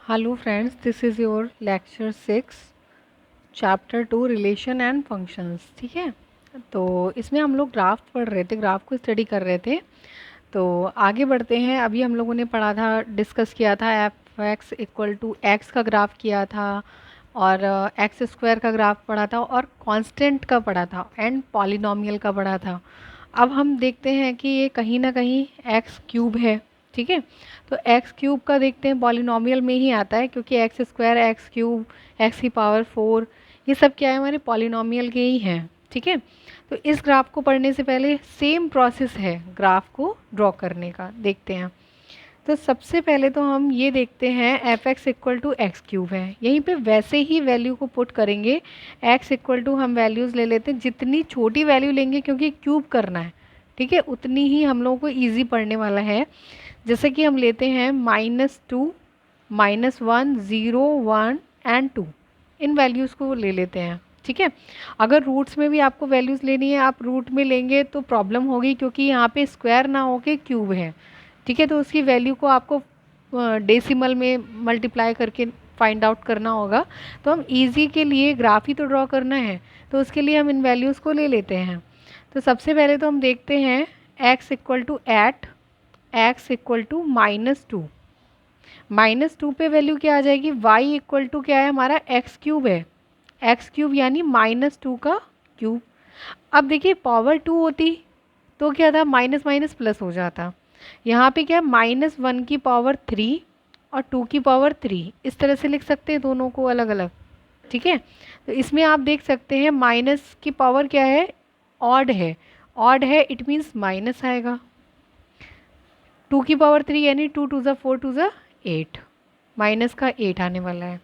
Hello friends, this is your lecture 6 chapter 2 relation and functions. ठीक है, तो इसमें हम लोग ग्राफ पढ़ रहे थे, ग्राफ को स्टडी कर रहे थे। तो आगे बढ़ते हैं। अभी हम लोगों ने पढ़ा था, डिस्कस किया था f x equal to x का ग्राफ किया था, और एक्स स्क्वायर का ग्राफ पढ़ा था, और कांस्टेंट का पढ़ा था, एंड पॉलिनॉमियल का पढ़ा था। अब हम देखते हैं कि ये कहीं ना कहीं एक्स क्यूब है। ठीक है, तो एक्स क्यूब का देखते हैं, पॉलिनॉमियल में ही आता है, क्योंकि x square, x cube, x की पावर 4, ये सब क्या है, हमारे पॉलिनॉमियल के ही हैं। ठीक है, तो इस ग्राफ को पढ़ने से पहले सेम प्रोसेस है ग्राफ को ड्रॉ करने का, देखते हैं। तो सबसे पहले तो हम ये देखते हैं f x equal to x cube है, यहीं पे वैसे ही वैल्यू को पुट करेंगे। एक्स इक्वल टू हम वैल्यूज़ ले लेते हैं, जितनी छोटी वैल्यू लेंगे क्योंकि क्यूब करना है, ठीक है, उतनी ही हम लोगों को ईजी पड़ने वाला है। जैसे कि हम लेते हैं -2, -1, 0, 1 एंड 2, इन वैल्यूज़ को ले लेते हैं। ठीक है, अगर रूट्स में भी आपको वैल्यूज़ लेनी है, आप रूट में लेंगे तो प्रॉब्लम होगी, क्योंकि यहाँ पे स्क्वायर ना होके क्यूब है। ठीक है, तो उसकी वैल्यू को आपको डेसिमल में मल्टीप्लाई करके फाइंड आउट करना होगा। तो हम इजी के लिए ग्राफ ही तो ड्रॉ करना है, तो उसके लिए हम इन वैल्यूज़ को ले लेते हैं। तो सबसे पहले तो हम देखते हैं x equal to at x equal to -2। -2 पे वैल्यू क्या आ जाएगी, y इक्वल टू क्या है हमारा, एक्स क्यूब है, एक्स क्यूब यानी -2 का क्यूब। अब देखिए पावर 2 होती तो क्या था, माइनस माइनस प्लस हो जाता। यहाँ पे क्या है, -1 की पावर 3 और 2 की पावर 3, इस तरह से लिख सकते हैं दोनों को अलग अलग। ठीक है, तो इसमें आप देख सकते हैं माइनस की पावर क्या है, ऑड है, ऑड है, इट मीन्स माइनस आएगा। 2 की पावर 3 यानी 2 टू ज़ा 4 टू ज़ा 8, माइनस का 8 आने वाला है।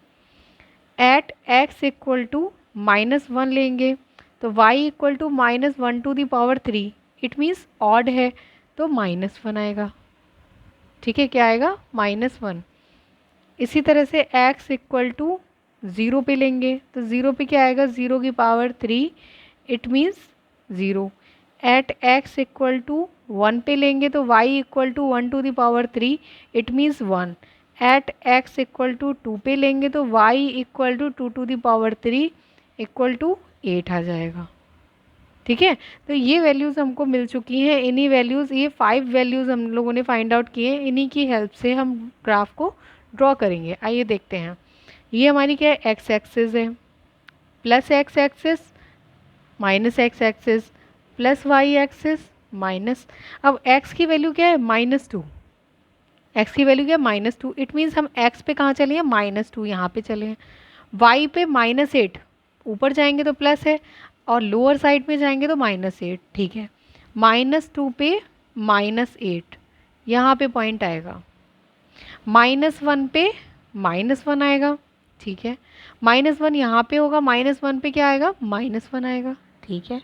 एट एक्स इक्वल टू -1 लेंगे तो y equal to -1 to the power 3, it means odd है, तो -1 आएगा। ठीक है, क्या आएगा, -1। इसी तरह से x इक्वल टू 0 पे लेंगे तो 0 पे क्या आएगा, 0 की power 3, it means 0। At x equal to 1 पे लेंगे तो y equal to 1 to the power 3, it means 1। At x equal to 2 पे लेंगे तो y equal to 2 to the power 3 equal to 8 आ जाएगा। ठीक है, तो ये वैल्यूज़ हमको मिल चुकी हैं। इन्हीं वैल्यूज़, ये 5 वैल्यूज़ हम लोगों ने फाइंड आउट किए, इन्हीं की हेल्प से हम ग्राफ को ड्रॉ करेंगे। आइए देखते हैं। ये हमारी क्या है, एक्स एक्सिस है, plus x axis, minus x axis, plus y axis, minus. अब x की वैल्यू क्या है, -2, x की वैल्यू क्या है, -2, इट मीन्स हम x पे कहाँ चले हैं, -2 यहाँ पे चले हैं। y पे -8, ऊपर जाएंगे तो प्लस है, और लोअर साइड में जाएंगे तो -8। ठीक है, -2 पे -8, यहाँ पे पॉइंट आएगा। -1 पे -1 आएगा। ठीक है, -1 यहाँ पे होगा, -1 पे क्या आएगा, -1 आएगा। ठीक है,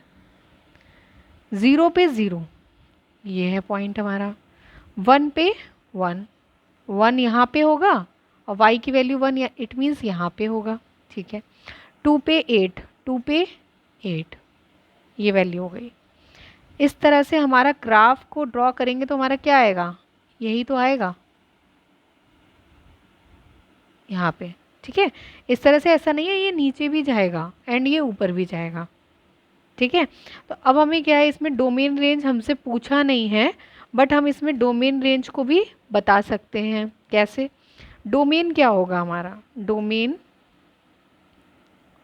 0 पे 0, ये है पॉइंट हमारा। 1 पे 1, 1 यहाँ पे होगा, और y की वैल्यू 1, इट मीन्स यहाँ पे होगा। ठीक है, 2 पे 8, 2 पे 8, ये वैल्यू हो गई। इस तरह से हमारा ग्राफ को ड्रॉ करेंगे तो हमारा क्या आएगा, यही तो आएगा यहाँ पे। ठीक है, इस तरह से, ऐसा नहीं है ये नीचे भी जाएगा एंड ये ऊपर भी जाएगा। ठीक है, तो अब हमें क्या है, इसमें डोमेन रेंज हमसे पूछा नहीं है, बट हम इसमें डोमेन रेंज को भी बता सकते हैं। कैसे, डोमेन क्या होगा हमारा, डोमेन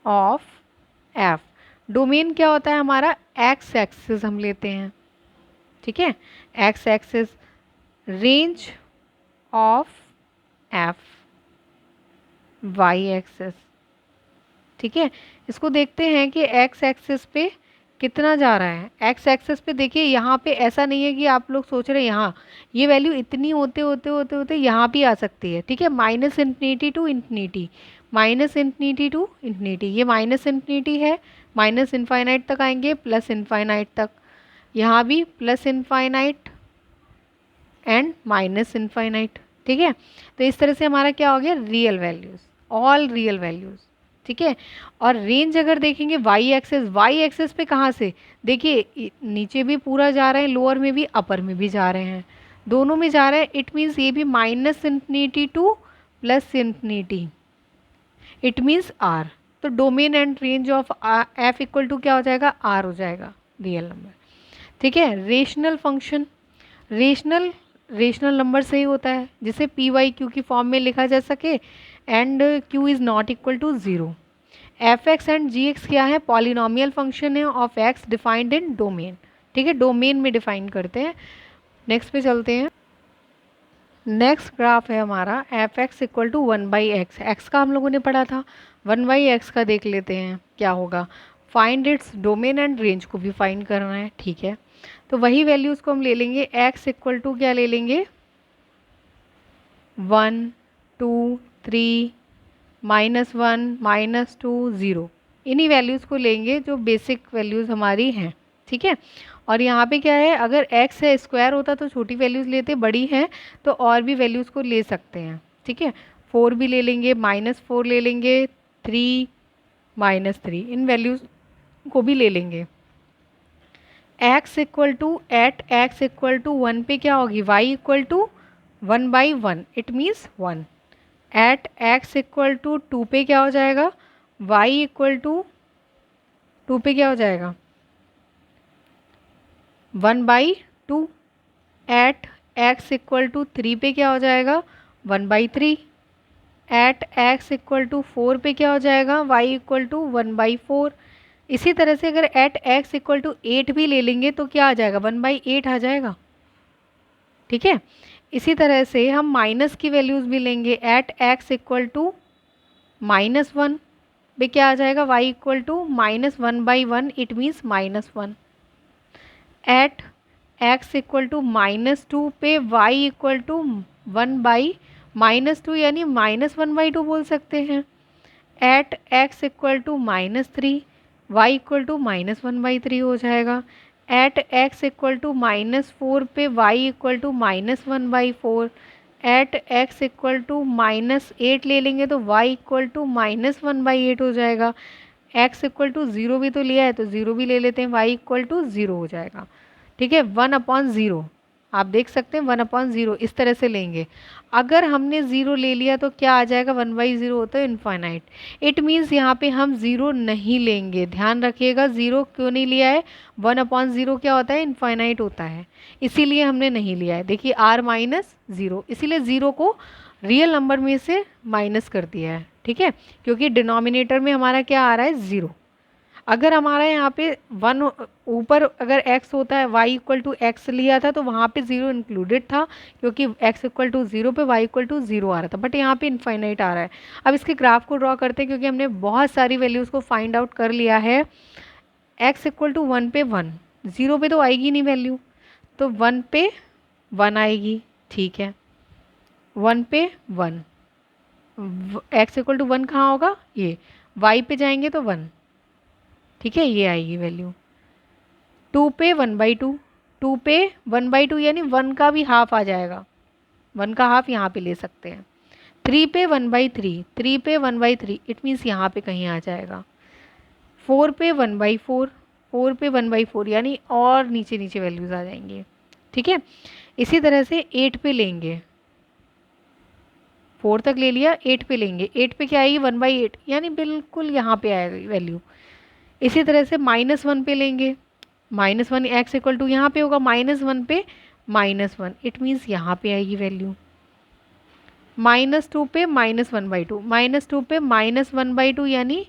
ऑफ एफ, डोमेन क्या होता है हमारा, एक्स एक्सिस हम लेते हैं। ठीक है, x axis, range of f, y axis. ठीक है, इसको देखते हैं कि एक्स एक्सिस पे कितना जा रहा है। एक्स एक्सिस पे देखिए, यहाँ पे ऐसा नहीं है कि आप लोग सोच रहे हैं यहाँ ये वैल्यू इतनी होते होते होते होते यहाँ भी आ सकती है। ठीक है, -∞ टू इन्फिनिटी, -∞ टू इन्फिनिटी, ये -∞ है, माइनस इनफाइनाइट तक आएंगे, प्लस इनफाइनाइट तक, यहाँ भी plus infinite and minus infinite. ठीक है, तो इस तरह से हमारा क्या हो गया, real values, all real values. ठीक है, और रेंज अगर देखेंगे वाई एक्सेस, वाई एक्सेस पे कहाँ से, देखिए नीचे भी पूरा जा रहे हैं, लोअर में भी अपर में भी जा रहे हैं, दोनों में जा रहे हैं, इट मीन्स ये भी -∞ to plus infinity, it means R. तो domain and range of f equal to क्या हो जाएगा, आर हो जाएगा, रियल नंबर। ठीक है। Rational function, rational rational number से ही होता है जिसे पी वाई क्यू की फॉर्म में लिखा जा सके and q is not equal to zero. F x and g x क्या है, पॉलिनोमियल फंक्शन है of x defined in domain. ठीक है, डोमेन में डिफाइन करते हैं। नेक्स्ट पे चलते हैं। नेक्स्ट ग्राफ है हमारा f x equal to one by x. X का हम लोगों ने पढ़ा था, वन बाई एक्स का देख लेते हैं क्या होगा। Find its domain and range को भी फाइंड करना है। ठीक है, तो वही वैल्यूज़ को हम ले लेंगे। एक्स इक्वल टू क्या ले लेंगे, 1 2 3 -1 -2 0, इन्हीं वैल्यूज़ को लेंगे जो बेसिक वैल्यूज़ हमारी हैं। ठीक है, और यहाँ पे क्या है, अगर x है स्क्वायर होता तो छोटी वैल्यूज़ लेते, बड़ी हैं तो और भी वैल्यूज़ को ले सकते हैं। ठीक है, 4 भी ले लेंगे, -4 ले लेंगे, 3 -3, इन वैल्यूज़ को भी ले लेंगे। x equal to at x equal to 1 पे क्या होगी, y equal to 1/1, it means 1। At x equal to 2 पे क्या हो जाएगा, y इक्वल टू 2 पे क्या हो जाएगा, 1/2। एट x इक्वल टू 3 पे क्या हो जाएगा, 1/3। एट x इक्वल टू 4 पे क्या हो जाएगा, y इक्वल टू 1/4। इसी तरह से अगर एट x इक्वल टू 8 भी ले लेंगे तो क्या आ जाएगा, 1/8 आ जाएगा। ठीक है, इसी तरह से हम माइनस की वैल्यूज़ भी लेंगे। एट x इक्वल टू -1 पे क्या आ जाएगा, y equal to -1/1, it means -1। At x equal to -2 पे y इक्वल टू 1/-2 यानी -1/2 बोल सकते हैं। At x equal to -3, y equal to -1/3 हो जाएगा। एट x इक्वल टू -4 पे y equal to -1/4। At x equal to -8 ले लेंगे तो y इक्वल टू -1/8 हो जाएगा। x इक्वल टू 0 भी तो लिया है तो 0 भी ले लेते हैं, y इक्वल टू 0 हो जाएगा। ठीक है, 1/0 आप देख सकते हैं, 1/0 इस तरह से लेंगे। अगर हमने 0 ले लिया तो क्या आ जाएगा, 1/0 होता है इनफाइनाइट। इट मीन्स यहाँ पे हम 0 नहीं लेंगे, ध्यान रखिएगा। 0 क्यों नहीं लिया है, 1/0 क्या होता है, इनफाइनाइट होता है, इसीलिए हमने नहीं लिया है। देखिए r-0, इसीलिए 0 को रियल नंबर में से माइनस कर दिया है। ठीक है, क्योंकि डिनोमिनेटर में हमारा क्या आ रहा है, 0। अगर हमारा यहाँ पे 1 ऊपर अगर x होता है, y इक्वल टू एक्स लिया था तो वहाँ पे 0 इंक्लूडेड था, क्योंकि x इक्वल टू 0 पे y इक्वल टू 0 आ रहा था, बट यहाँ पे इनफाइनाइट आ रहा है। अब इसके ग्राफ को ड्रॉ करते हैं, क्योंकि हमने बहुत सारी वैल्यूज़ को फाइंड आउट कर लिया है। x इक्वल टू 1 पे 1, 0 पे तो आएगी नहीं वैल्यू, तो 1 पे 1 आएगी। ठीक है, 1 पे 1, x इक्वल टू 1 कहाँ होगा, ये y पे जाएंगे तो 1। ठीक है, ये आएगी वैल्यू। 2 पे 1/2, 2 पे 1/2 यानी 1 का भी हाफ आ जाएगा, 1 का हाफ यहाँ पे ले सकते हैं। 3 पे 1/3, 3 पे 1/3, इट मीन्स यहाँ पे कहीं आ जाएगा। 4 पे 1/4, 4 पे 1/4 यानी और नीचे नीचे वैल्यूज़ आ जाएंगी। ठीक है, इसी तरह से 8 पे लेंगे, 4 तक ले लिया, 8 पे लेंगे, 8 पे क्या आएगी, 1/8 यानी बिल्कुल यहाँ पे आएगी वैल्यू। इसी तरह से -1 पे लेंगे, -1 एक्स इक्वल टू यहाँ पे होगा, -1 पे -1, इट मीन्स यहाँ पे आएगी वैल्यू। -2 पे -1/2, -2 पे -1/2 यानी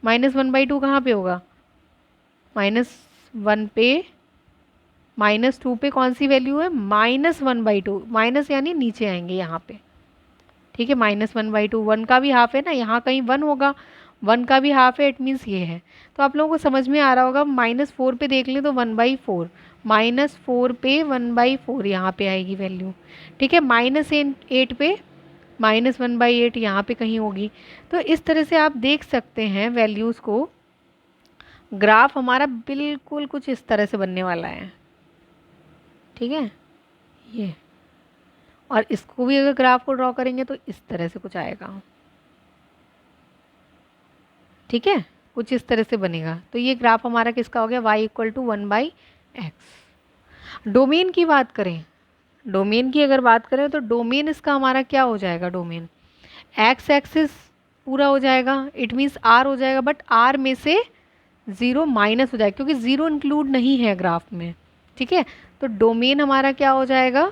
-1/2 कहाँ पे होगा, -1 पे -2 पे कौन सी वैल्यू है, -1/2, माइनस यानी नीचे आएंगे यहाँ पे। ठीक है, -1/2, 1 का भी हाफ है ना, यहाँ कहीं 1 होगा, 1 का भी हाफ है, इट मीन्स ये है। तो आप लोगों को समझ में आ रहा होगा। -4 पे देख लें तो 1/4, -4 पे 1/4 यहाँ पे आएगी वैल्यू। ठीक है, -8 पे -1/8 यहाँ पे कहीं होगी। तो इस तरह से आप देख सकते हैं वैल्यूज़ को। ग्राफ हमारा बिल्कुल कुछ इस तरह से बनने वाला है। ठीक है, ये, और इसको भी अगर ग्राफ को ड्रॉ करेंगे तो इस तरह से कुछ आएगा। ठीक है, कुछ इस तरह से बनेगा। तो ये ग्राफ हमारा किसका हो गया, y equal to 1/x। Domain की बात करें, डोमेन की अगर बात करें तो डोमेन इसका हमारा क्या हो जाएगा, डोमेन एक्स एक्सिस पूरा हो जाएगा, इट मीन्स आर हो जाएगा, बट आर में से 0 माइनस हो जाएगा क्योंकि 0 इंक्लूड नहीं है ग्राफ में। ठीक है, तो डोमेन हमारा क्या हो जाएगा,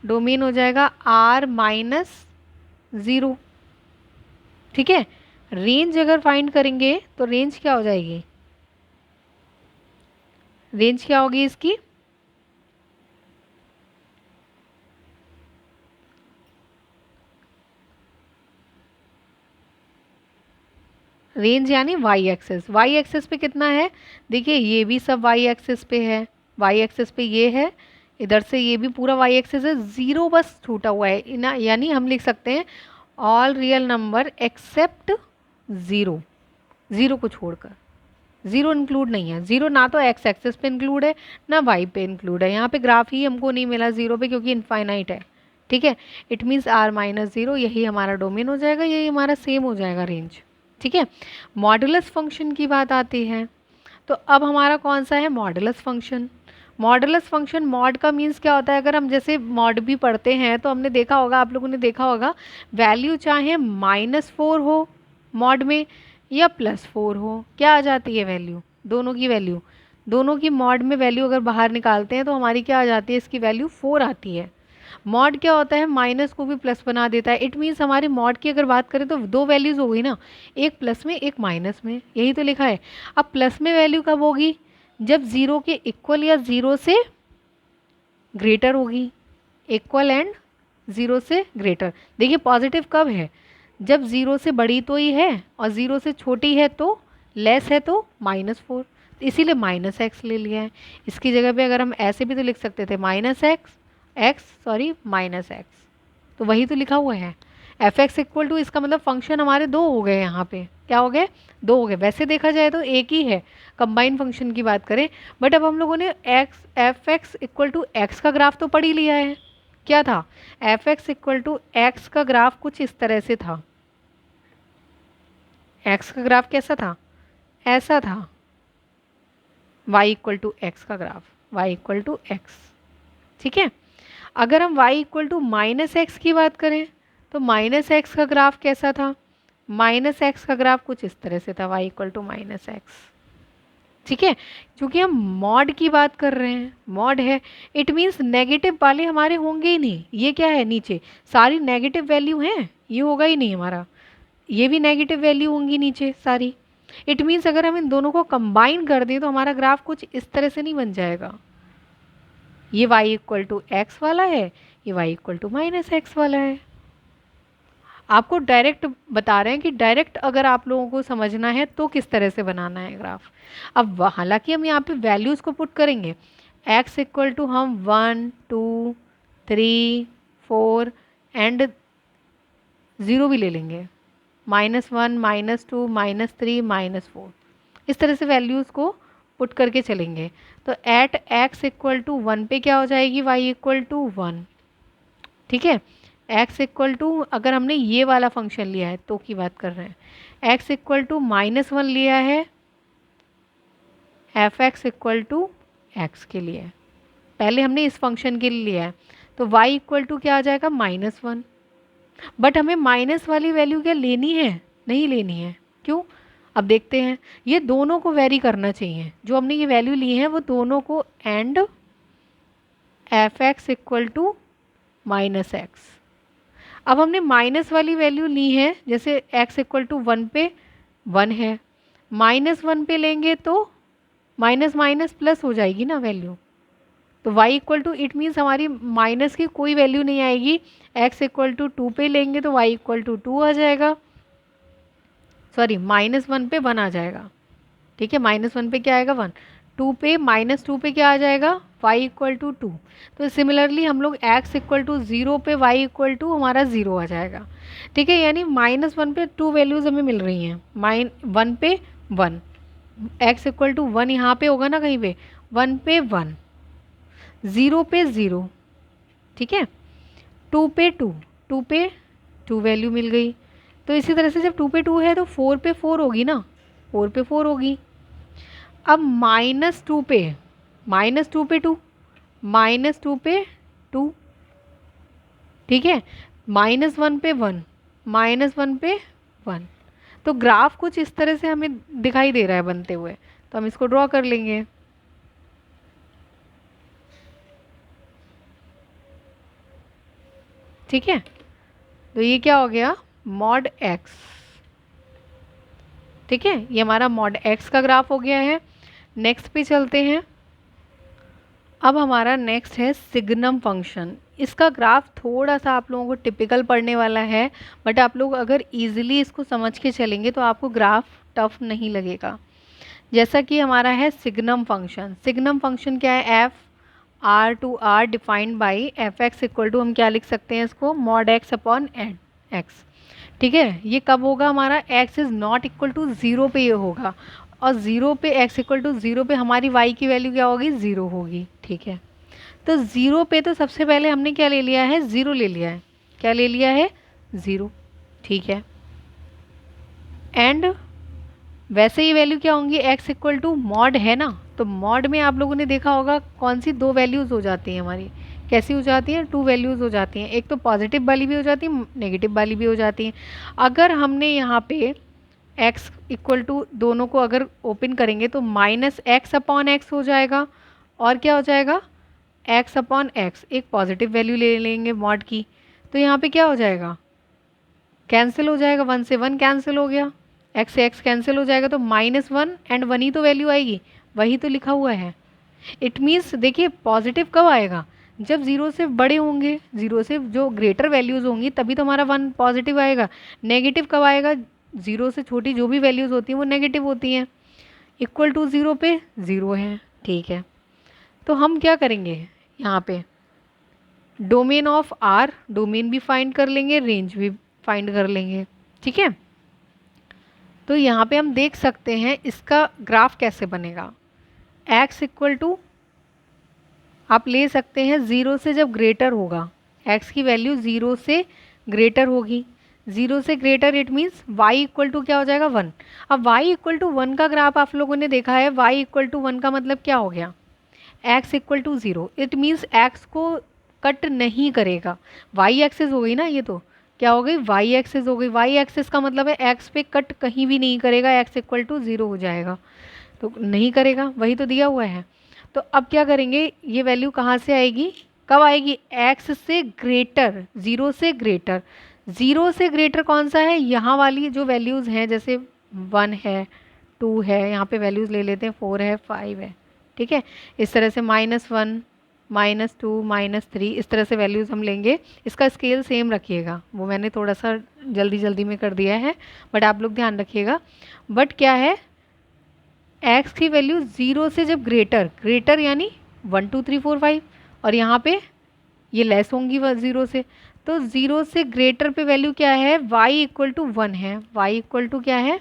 डोमेन हो जाएगा आर माइनस 0। ठीक है, रेंज अगर फाइंड करेंगे तो रेंज क्या हो जाएगी, रेंज क्या होगी इसकी, रेंज यानी वाई एक्सेस। वाई एक्सेस पे कितना है, देखिए ये भी सब वाई एक्सेस पे है, वाई एक्सेस पे ये है, इधर से ये भी पूरा वाई एक्सेस है, 0 बस छूटा हुआ है ना, यानी हम लिख सकते हैं ऑल रियल नंबर एक्सेप्ट 0, 0 को छोड़कर। 0 इंक्लूड नहीं है, 0 ना तो एक्स एक्सेस पे इंक्लूड है ना वाई पे इंक्लूड है, यहाँ पे ग्राफ ही हमको नहीं मिला 0 पे क्योंकि इनफाइनाइट है। ठीक है, इट मीन्स आर माइनस 0 यही हमारा डोमेन हो जाएगा, यही हमारा सेम हो जाएगा रेंज। ठीक है, मॉडुलस फंक्शन की बात आती है, तो अब हमारा कौन सा है modulus function. Modulus function, mod का मीन्स क्या होता है, अगर हम जैसे मॉड भी पढ़ते हैं तो हमने देखा होगा, आप लोगों ने देखा होगा, वैल्यू चाहे -4 हो मॉड में या +4 हो, क्या आ जाती है वैल्यू, दोनों की वैल्यू, दोनों की मॉड में वैल्यू अगर बाहर निकालते हैं तो हमारी क्या आ जाती है, इसकी वैल्यू 4 आती है। मॉड क्या होता है, माइनस को भी प्लस बना देता है, इट मीन्स हमारे मॉड की अगर बात करें तो दो वैल्यूज़ हो गई ना, एक प्लस में एक माइनस में, यही तो लिखा है। अब प्लस में वैल्यू कब होगी, जब 0 के इक्वल या 0 से ग्रेटर होगी, इक्वल एंड 0 से ग्रेटर। देखिए पॉजिटिव कब है, जब 0 से बड़ी तो ही है और 0 से छोटी है तो लेस है तो -4, इसीलिए -x ले लिया है। इसकी जगह पे अगर हम ऐसे भी तो लिख सकते थे -x, तो वही तो लिखा हुआ है f(x) इक्वल टू, इसका मतलब फंक्शन हमारे दो हो गए, यहाँ पे क्या हो गए, दो हो गए। वैसे देखा जाए तो एक ही है, कंबाइन फंक्शन की बात करें, बट अब हम लोगों ने f(x) इक्वल टू एक्स का ग्राफ तो पढ़ ही लिया है। क्या था, f(x) इक्वल टू एक्स का ग्राफ कुछ इस तरह से था, एक्स का ग्राफ कैसा था, ऐसा था, y इक्वल टू एक्स का graph, y equal to x. ठीक है, अगर हम y इक्वल टू -x की बात करें तो -x का ग्राफ कैसा था, -x का ग्राफ कुछ इस तरह से था, y इक्वल टू -x। ठीक है, क्योंकि हम मॉड की बात कर रहे हैं, मॉड है, इट मीन्स नेगेटिव वाले हमारे होंगे ही नहीं। ये क्या है, नीचे सारी नेगेटिव वैल्यू हैं, ये होगा ही नहीं हमारा, ये भी नेगेटिव वैल्यू होंगी नीचे सारी। इट मीन्स अगर हम इन दोनों को कंबाइन कर दें तो हमारा ग्राफ कुछ इस तरह से नहीं बन जाएगा, ये y इक्वल टू एक्स वाला है, ये y इक्वल टू -x वाला है। आपको डायरेक्ट बता रहे हैं कि डायरेक्ट अगर आप लोगों को समझना है तो किस तरह से बनाना है ग्राफ। अब हालांकि हम यहाँ पे वैल्यूज़ को पुट करेंगे, x इक्वल टू हम 1 2 3 4 एंड 0 भी ले लेंगे, -1 -2 -3 -4, इस तरह से वैल्यूज़ को पुट करके चलेंगे। तो एट x इक्वल टू 1 पे क्या हो जाएगी, y इक्वल टू 1। ठीक है, x इक्वल टू, अगर हमने ये वाला फंक्शन लिया है तो की बात कर रहे हैं, x इक्वल टू -1 लिया है, f(x) इक्वल टू एक्स के लिए, पहले हमने इस फंक्शन के लिए लिया है, तो y इक्वल टू क्या आ जाएगा, -1। बट हमें माइनस वाली वैल्यू क्या लेनी है, नहीं लेनी है, क्यों, अब देखते हैं। ये दोनों को वेरी करना चाहिए, जो हमने ये वैल्यू ली है वो दोनों को, and f(x) equal to -x। अब हमने माइनस वाली वैल्यू ली है, जैसे x इक्वल टू 1 पे 1 है, -1 पे लेंगे तो माइनस माइनस प्लस हो जाएगी ना वैल्यू, तो y equal to, it means हमारी माइनस की कोई वैल्यू नहीं आएगी, x इक्वल टू 2 पे लेंगे तो y इक्वल टू 2 आ जाएगा, सॉरी -1 पे 1 आ जाएगा। ठीक है, -1 पे क्या आएगा, 1, 2 पे -2 पे क्या आ जाएगा, y इक्वल टू 2। तो सिमिलरली हम लोग x इक्वल टू 0 पे y इक्वल टू हमारा 0 आ जाएगा। ठीक है, यानी -1 पे 2 वैल्यूज़ हमें मिल रही हैं, -1 पे 1, x इक्वल टू 1 यहाँ पे होगा ना कहीं पे, 1 पे 1, 0 पे 0। ठीक है, 2 पे 2, 2 पे 2 वैल्यू मिल गई। तो इसी तरह से जब 2 पे 2 है तो 4 पे 4 होगी ना, 4 पे 4 होगी। अब -2 पे, -2 पे 2, -2 पे 2। ठीक है, -1 पे 1, -1 पे 1। तो ग्राफ कुछ इस तरह से हमें दिखाई दे रहा है बनते हुए, तो हम इसको ड्रॉ कर लेंगे। ठीक है, तो ये क्या हो गया, मॉड एक्स। ठीक है, ये हमारा मॉड एक्स का ग्राफ हो गया है। नेक्स्ट पे चलते हैं। अब हमारा नेक्स्ट है सिग्नम फंक्शन। इसका ग्राफ थोड़ा सा आप लोगों को टिपिकल पढ़ने वाला है, बट आप लोग अगर इजीली इसको समझ के चलेंगे तो आपको ग्राफ टफ नहीं लगेगा। जैसा कि हमारा है सिग्नम फंक्शन। सिग्नम फंक्शन क्या है, f R to R defined by f x equal to, हम क्या लिख सकते हैं इसको, मॉड एक्स अपॉन एक्स। ठीक है, ये कब होगा हमारा, x is not equal to 0 पे ये होगा, और 0 पे एक्स इक्वल टू 0 पे हमारी वाई की वैल्यू क्या होगी, 0 होगी। ठीक है, तो 0 पे तो सबसे पहले हमने क्या ले लिया है, 0 ले लिया है। क्या ले लिया है, 0। ठीक है, एंड वैसे ही वैल्यू क्या होंगी, एक्स इक्वल टू मॉड है ना, तो मॉड में आप लोगों ने देखा होगा कौन सी दो वैल्यूज़ हो जाती हैं हमारी, कैसी हो जाती हैं, 2 वैल्यूज़ हो जाती हैं। एक तो पॉजिटिव वाली भी हो जाती है, नेगेटिव वाली भी हो जाती हैं। अगर हमने यहाँ पे x इक्वल टू दोनों को अगर ओपन करेंगे तो -x अपॉन एक्स हो जाएगा, और क्या हो जाएगा, x अपॉन एक्स, एक पॉजिटिव वैल्यू ले लेंगे मॉड की, तो यहाँ पे क्या हो जाएगा, कैंसिल हो जाएगा, 1 से 1 कैंसिल हो गया, x से x कैंसिल हो जाएगा, तो -1 एंड 1 ही तो वैल्यू आएगी, वही तो लिखा हुआ है। इट मीन्स देखिए पॉजिटिव कब आएगा, जब 0 से बड़े होंगे, 0 से जो ग्रेटर वैल्यूज़ होंगी तभी तो हमारा 1 पॉजिटिव आएगा। नेगेटिव कब आएगा, 0 से छोटी जो भी वैल्यूज़ होती हैं वो नेगेटिव होती हैं। इक्वल टू 0 पे 0 है। ठीक है, तो हम क्या करेंगे यहाँ पे, डोमेन ऑफ आर, डोमेन भी फाइंड कर लेंगे, रेंज भी फाइंड कर लेंगे। ठीक है, तो यहाँ पे हम देख सकते हैं इसका ग्राफ कैसे बनेगा। x इक्वल टू आप ले सकते हैं 0 से जब ग्रेटर होगा, x की वैल्यू 0 से ग्रेटर होगी, 0 से greater it means y equal to क्या हो जाएगा, 1। अब y इक्वल टू 1 का ग्राफ आप लोगों ने देखा है, y इक्वल टू 1 का मतलब क्या हो गया, x equal to 0, it means x को कट नहीं करेगा। y एक्सिस हो गई ना, ये तो क्या हो गई, y एक्सिस हो गई। y एक्सिस का मतलब है x पे कट कहीं भी नहीं करेगा, x इक्वल टू 0 हो जाएगा, तो नहीं करेगा, वही तो दिया हुआ है। तो अब क्या करेंगे, ये वैल्यू कहाँ से आएगी, कब आएगी, x से ग्रेटर, 0 से ग्रेटर। 0 से ग्रेटर कौन सा है, यहाँ वाली जो वैल्यूज़ हैं, जैसे 1 है, 2 है, यहाँ पे वैल्यूज़ ले लेते हैं, 4 है, 5 है। ठीक है, इस तरह से -1 -2 -3 इस तरह से वैल्यूज़ हम लेंगे। इसका स्केल सेम रखिएगा, वो मैंने थोड़ा सा जल्दी जल्दी में कर दिया है, बट आप लोग ध्यान रखिएगा। बट क्या है, x की वैल्यू 0 से जब ग्रेटर, ग्रेटर यानी 1 2 3 4 5, और यहाँ पे ये लेस होंगी 0 से, तो 0 से ग्रेटर पे वैल्यू क्या है, y इक्वल टू 1 है, y इक्वल टू क्या है,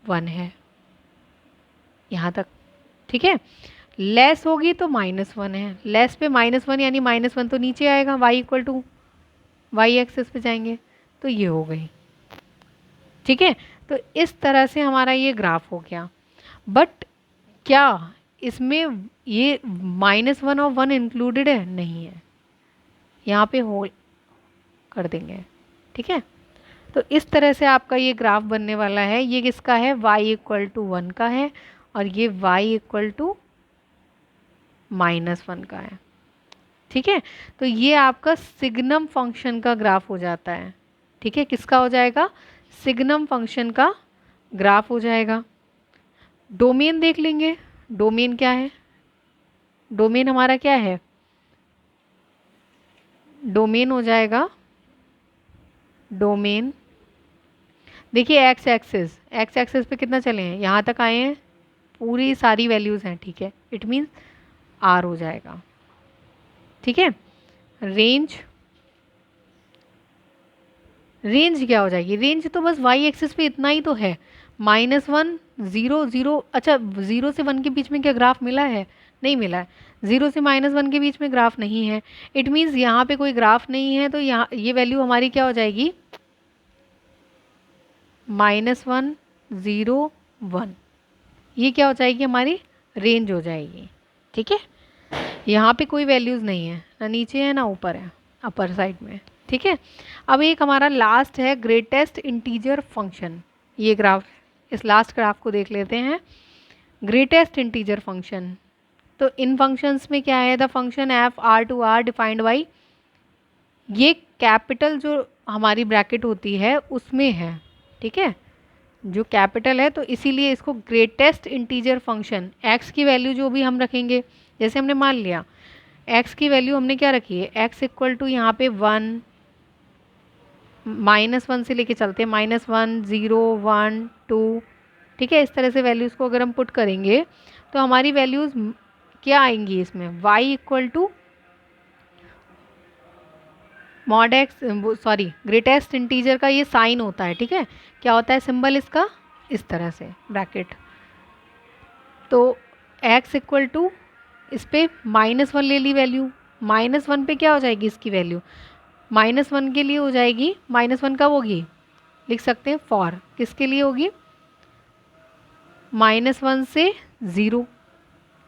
1 है, यहाँ तक। ठीक है, लेस होगी तो -1 है, लेस पे -1 यानी -1 तो नीचे आएगा, y equal to y axis पे जाएंगे, तो ये हो गई। ठीक है, तो इस तरह से हमारा ये ग्राफ हो गया। बट क्या इसमें ये -1 और 1 इंक्लूडेड है, नहीं है, यहाँ पे होल कर देंगे। ठीक है, तो इस तरह से आपका ये ग्राफ बनने वाला है। ये किसका है, y इक्वल टू 1 का है, और ये y इक्वल टू -1 का है। ठीक है, तो ये आपका सिग्नम फंक्शन का ग्राफ हो जाता है। ठीक है, किसका हो जाएगा, सिग्नम फंक्शन का ग्राफ हो जाएगा। डोमेन देख लेंगे, डोमेन क्या है, डोमेन हमारा क्या है, डोमेन हो जाएगा, डोमेन देखिए एक्स एक्सेस पे कितना चले हैं, यहाँ तक आए हैं, पूरी सारी वैल्यूज़ हैं। ठीक है, इट मीन्स आर हो जाएगा। ठीक है, रेंज, रेंज क्या हो जाएगी, रेंज तो बस वाई एक्सिस पे इतना ही तो है, -1 0 0। अच्छा, 0 से 1 के बीच में क्या ग्राफ मिला है, नहीं मिला है, 0 से -1 के बीच में ग्राफ नहीं है। इट मीन्स यहाँ पे कोई ग्राफ नहीं है, तो यहाँ ये वैल्यू हमारी क्या हो जाएगी, -1 0 1, ये क्या हो जाएगी, हमारी रेंज हो जाएगी। ठीक है, यहाँ पे कोई वैल्यूज़ नहीं है, ना नीचे है ना ऊपर है, अपर साइड में। ठीक है। अब एक हमारा लास्ट है ग्रेटेस्ट इंटीजर फंक्शन। ये ग्राफ, इस लास्ट ग्राफ को देख लेते हैं। ग्रेटेस्ट इंटीजर फंक्शन, तो इन फंक्शंस में क्या है, the function f R to R defined by, ये कैपिटल जो हमारी ब्रैकेट होती है उसमें है, ठीक है, जो कैपिटल है, तो इसीलिए इसको ग्रेटेस्ट इंटीजर फंक्शन, एक्स की वैल्यू जो भी हम रखेंगे, जैसे हमने मान लिया एक्स की वैल्यू हमने क्या रखी है, एक्स इक्वल टू यहाँ पे 1, -1 से लेके चलते हैं, -1 0 1 2, ठीक है। इस तरह से वैल्यूज़ को अगर हम पुट करेंगे तो हमारी वैल्यूज़ क्या आएंगी इसमें, y equal to mod x, sorry greatest integer का ये साइन होता है, ठीक है, क्या होता है सिंबल इसका, इस तरह से ब्रैकेट, तो x इक्वल टू इस पर -1 ले ली वैल्यू, -1 पे क्या हो जाएगी इसकी वैल्यू, -1 के लिए हो जाएगी, -1 कब होगी, लिख सकते हैं फॉर, किसके लिए होगी, -1 से 0,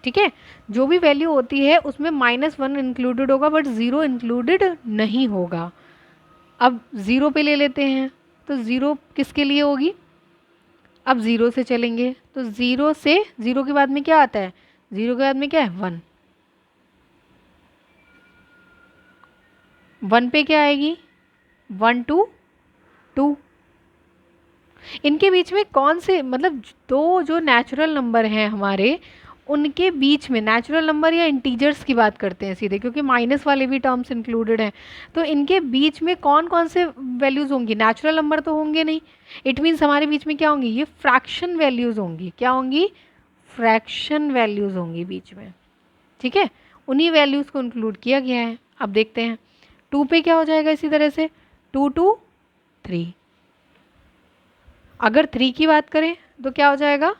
ठीक है। जो भी वैल्यू होती है उसमें -1 इंक्लूडेड होगा बट 0 इंक्लूडेड नहीं होगा। अब 0 पे ले लेते हैं, तो 0 किसके लिए होगी, अब 0 से चलेंगे, तो 0 से 0 के बाद में क्या आता है, 0 के बाद में क्या है 1, 1 पे क्या आएगी 1 2 2, इनके बीच में कौन से, मतलब दो जो नेचुरल नंबर हैं हमारे, उनके बीच में, नेचुरल नंबर या इंटीजर्स की बात करते हैं सीधे, क्योंकि माइनस वाले भी टर्म्स इंक्लूडेड हैं, तो इनके बीच में कौन कौन से वैल्यूज़ होंगी, नेचुरल नंबर तो होंगे नहीं, इट मीन्स हमारे बीच में क्या होंगी, ये फ्रैक्शन वैल्यूज़ होंगी, क्या होंगी, फ्रैक्शन वैल्यूज़ होंगी बीच में, ठीक है, उन्हीं वैल्यूज़ को इंक्लूड किया गया है। अब देखते हैं 2 पे क्या हो जाएगा, इसी तरह से 2 2 3, अगर 3 की बात करें तो क्या हो जाएगा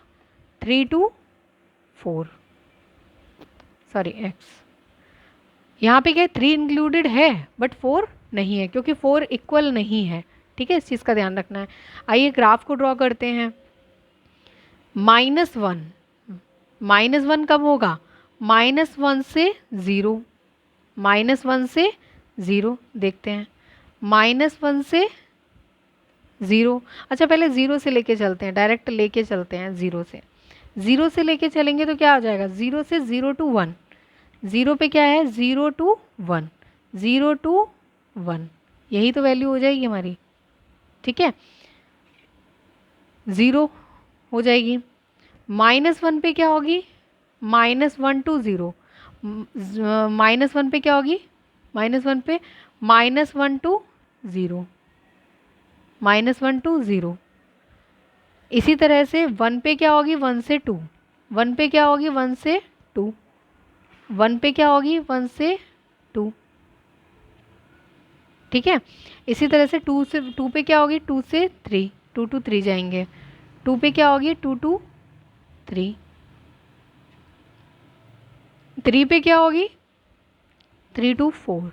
3 2 4, सॉरी एक्स, यहाँ पे क्या 3 इंक्लूडेड है बट 4 नहीं है, क्योंकि 4 इक्वल नहीं है, ठीक है, इस चीज़ का ध्यान रखना है। आइए ग्राफ को ड्रॉ करते हैं। -1, -1 कब होगा, -1 से 0, -1 से 0, देखते हैं -1 से 0, अच्छा पहले 0 से लेके चलते हैं, डायरेक्ट लेके चलते हैं 0 से लेके चलेंगे तो क्या हो जाएगा, 0 से 0 to 1, 0 पे क्या है 0 to 1, 0 to 1, यही तो वैल्यू हो जाएगी हमारी, ठीक है, 0 हो जाएगी। -1 पे क्या होगी, -1 to 0, -1 पे क्या होगी, -1 पे -1 to 0, -1 to 0, इसी तरह से 1 पे क्या होगी, 1 से 2, 1 पे क्या होगी 1 से 2, 1 पे क्या होगी 1 से 2, ठीक है। इसी तरह से 2 पे क्या होगी 2 से 3, 2 to 3 जाएंगे, 2 पे क्या होगी 2 to 3, 3 पे क्या होगी 3 to 4,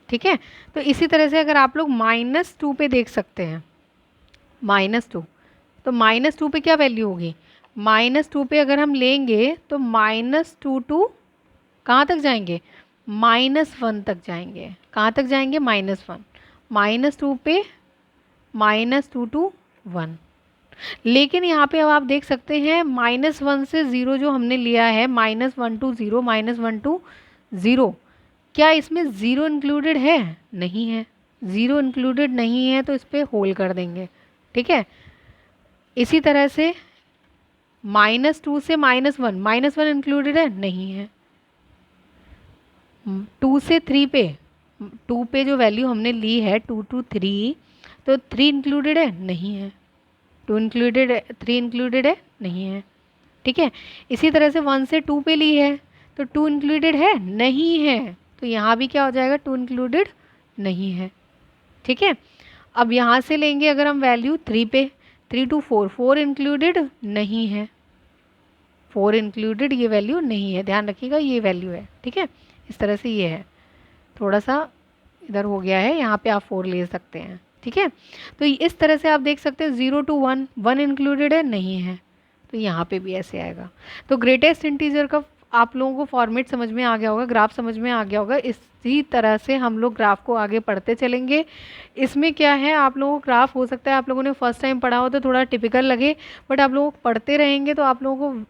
ठीक है। तो इसी तरह से अगर आप लोग -2 पे देख सकते हैं, -2, तो -2 पे क्या वैल्यू होगी, -2 पे अगर हम लेंगे तो -2 टू कहाँ तक जाएंगे, -1 तक जाएंगे, कहाँ तक जाएंगे -1, -2 पे -2 to 1, लेकिन यहाँ पे अब आप देख सकते हैं -1 से 0 जो हमने लिया है, -1 to 0, -1 to 0, क्या इसमें 0 इंक्लूडेड है, नहीं है, 0 इंक्लूडेड नहीं है, तो इस पर होल कर देंगे, ठीक है। इसी तरह से -2 से -1 इंक्लूडेड है, नहीं है, 2 से 3 पे, 2 पे जो वैल्यू हमने ली है 2 to 3, तो 3 इंक्लूडेड है, नहीं है, 2 इंक्लूडेड है, 3 इंक्लूडेड है, नहीं है, ठीक है। इसी तरह से 1 से 2 पे ली है तो 2 इंक्लूडेड है, नहीं है, तो यहाँ भी क्या हो जाएगा 2 इंक्लूडेड नहीं है, ठीक है। अब यहाँ से लेंगे अगर हम वैल्यू 3 पे, 3 to 4, 4 इंक्लूडेड नहीं है, 4 इंक्लूडेड ये वैल्यू नहीं है, ध्यान रखिएगा ये वैल्यू है, ठीक है, इस तरह से ये है, थोड़ा सा इधर हो गया है, यहाँ पे आप 4 ले सकते हैं, ठीक है। तो इस तरह से आप देख सकते हैं 0 to 1, 1 इंक्लूडेड है, नहीं है, तो यहाँ पे भी ऐसे आएगा। तो ग्रेटेस्ट इंटीजर का आप लोगों को फॉर्मेट समझ में आ गया होगा, ग्राफ समझ में आ गया होगा। इसी तरह से हम लोग ग्राफ को आगे पढ़ते चलेंगे। इसमें क्या है, आप लोगों को ग्राफ हो सकता है आप लोगों ने फर्स्ट टाइम पढ़ा हो तो थोड़ा टिपिकल लगे, बट आप लोगों को पढ़ते रहेंगे तो आप लोगों को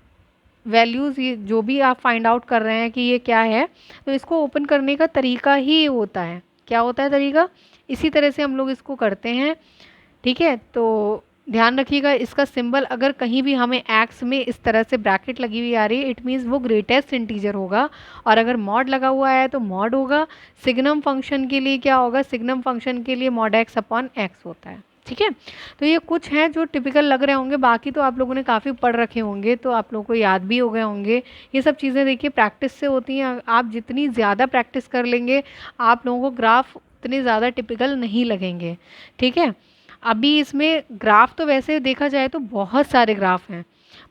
वैल्यूज़, ये जो भी आप फाइंड आउट कर रहे हैं कि ये क्या है, तो इसको ओपन करने का तरीका ही होता है। क्या होता है तरीका? इसी तरह से हम लोग इसको करते हैं। ठीक है, तो ध्यान रखिएगा, इसका सिंबल अगर कहीं भी हमें एक्स में इस तरह से ब्रैकेट लगी हुई आ रही है, इट मीन्स वो ग्रेटेस्ट इंटीजर होगा। और अगर मॉड लगा हुआ है तो मॉड होगा। सिग्नम फंक्शन के लिए क्या होगा? सिग्नम फंक्शन के लिए मॉड एक्स अपॉन एक्स होता है। ठीक है, तो ये कुछ हैं जो टिपिकल लग रहे होंगे, बाकी तो आप लोगों ने काफ़ी पढ़ रखे होंगे तो आप लोगों को याद भी हो गए होंगे। ये सब चीज़ें देखिए प्रैक्टिस से होती हैं। आप जितनी ज़्यादा प्रैक्टिस कर लेंगे, आप लोगों को ग्राफ उतने ज़्यादा टिपिकल नहीं लगेंगे। ठीक है, अभी इसमें ग्राफ तो वैसे देखा जाए तो बहुत सारे ग्राफ हैं,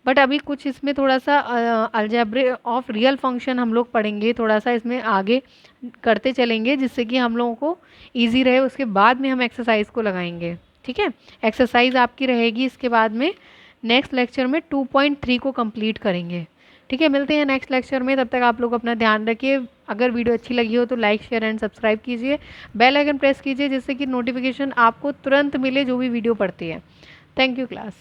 बट अभी कुछ इसमें थोड़ा सा अलजेब्रे ऑफ रियल फंक्शन हम लोग पढ़ेंगे, थोड़ा सा इसमें आगे करते चलेंगे जिससे कि हम लोगों को इजी रहे। उसके बाद में हम एक्सरसाइज को लगाएंगे। ठीक है, एक्सरसाइज आपकी रहेगी इसके बाद में। नेक्स्ट लेक्चर में 2.3 को कंप्लीट करेंगे। ठीक है, मिलते हैं नेक्स्ट लेक्चर में। तब तक आप लोग अपना ध्यान रखिए। अगर वीडियो अच्छी लगी हो तो लाइक शेयर एंड सब्सक्राइब कीजिए, बेल आइकन प्रेस कीजिए जिससे कि नोटिफिकेशन आपको तुरंत मिले जो भी वीडियो पड़ती है। Thank you class.